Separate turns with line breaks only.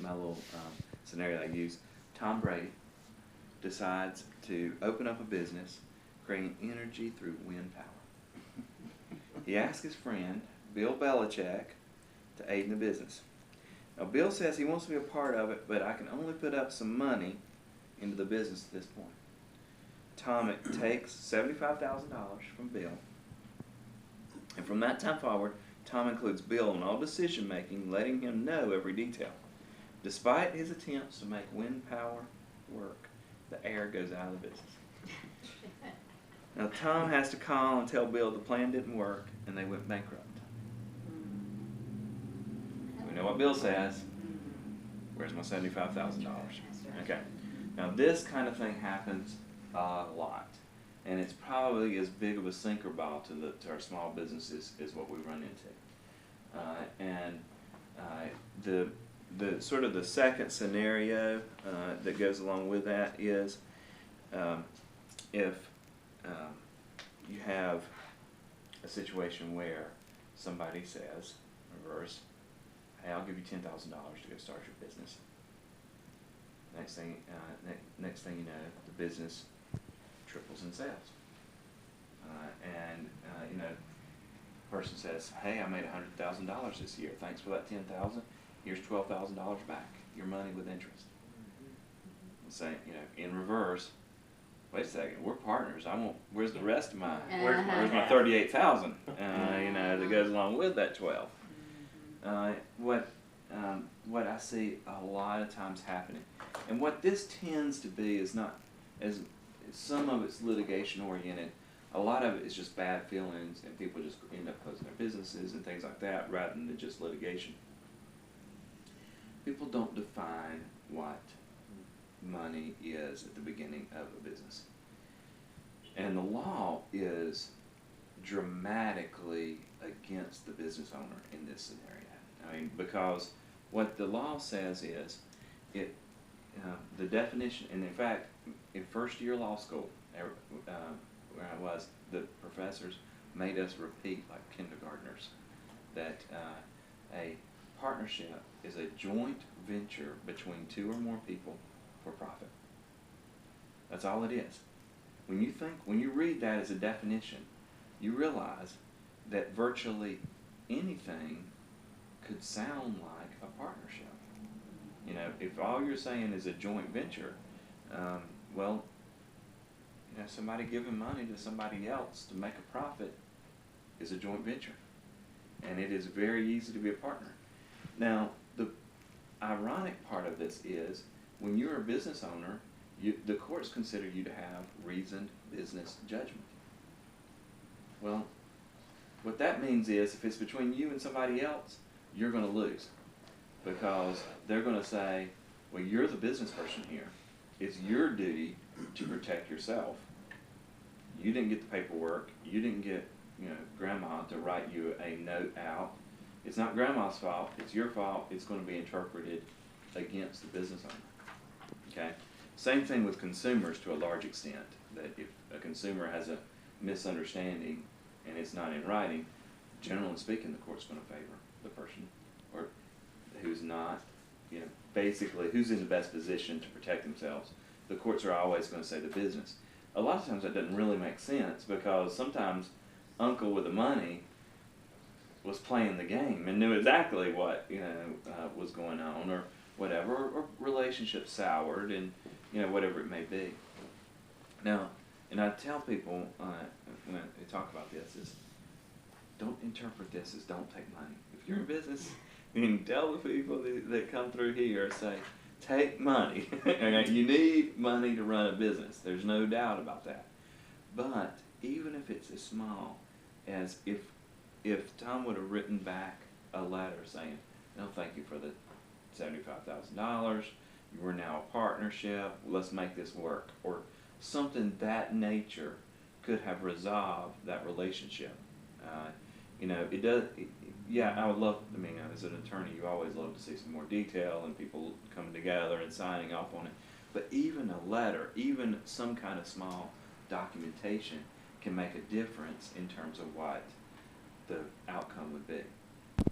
my little scenario I use. Tom Brady decides to open up a business creating energy through wind power. He asks his friend, Bill Belichick, to aid in the business. Now, Bill says he wants to be a part of it, but I can only put up some money into the business at this point. Tom takes $75,000 from Bill, and from that time forward, Tom includes Bill in all decision making, letting him know every detail. Despite his attempts to make wind power work, the air goes out of the business. Now, Tom has to call and tell Bill the plan didn't work and they went bankrupt. We know what Bill says. Where's my $75,000? Okay. Now, this kind of thing happens a lot. And it's probably as big of a sinker ball to our small businesses as what we run into. The sort of the second scenario that goes along with that is if you have a situation where somebody says, reverse, hey, I'll give you $10,000 to go start your business. Next thing you know, the business triples in sales. The person says, hey, I made $100,000 this year. Thanks for that $10,000. Here's $12,000 back. Your money with interest. Saying, in reverse, wait a second, we're partners. Where's the rest of my, where's my $38,000? That goes along with that 12. What I see a lot of times happening, and what this tends to be is not, as some of it's litigation oriented, a lot of it is just bad feelings, and people just end up closing their businesses and things like that, rather than just litigation. People don't define what money is at the beginning of a business. And the law is dramatically against the business owner in this scenario. Because what the law says is, the definition, and in fact, in first year law school, where I was, the professors made us repeat like kindergartners that a partnership is a joint venture between two or more people for profit. That's all it is. When you read that as a definition, you realize that virtually anything could sound like a partnership. If all you're saying is a joint venture, somebody giving money to somebody else to make a profit is a joint venture. And it is very easy to be a partner. Now, the ironic part of this is, when you're a business owner, the courts consider you to have reasoned business judgment. Well, what that means is, if it's between you and somebody else, you're going to lose. Because they're going to say, well, you're the business person here. It's your duty to protect yourself. You didn't get the paperwork. You didn't get, grandma to write you a note out. It's not grandma's fault. It's your fault. It's going to be interpreted against the business owner. Okay? Same thing with consumers to a large extent. That if a consumer has a misunderstanding and it's not in writing, generally speaking, the court's going to favor the person or who's not, basically who's in the best position to protect themselves. The courts are always going to say the business. A lot of times that doesn't really make sense, because sometimes uncle with the money was playing the game and knew exactly what was going on, or whatever, or relationships soured, and whatever it may be. Now, and I tell people when I talk about this is, don't interpret this as don't take money. If you're in business, you can tell the people that come through here, say, take money. You need money to run a business. There's no doubt about that. But even if it's as small as if Tom would have written back a letter saying, no, thank you for the $75,000. We're now a partnership. Let's make this work. Or something that nature could have resolved that relationship. It does. I would love, as an attorney, you always love to see some more detail and people coming together and signing off on it. But even a letter, even some kind of small documentation can make a difference in terms of what the outcome would be.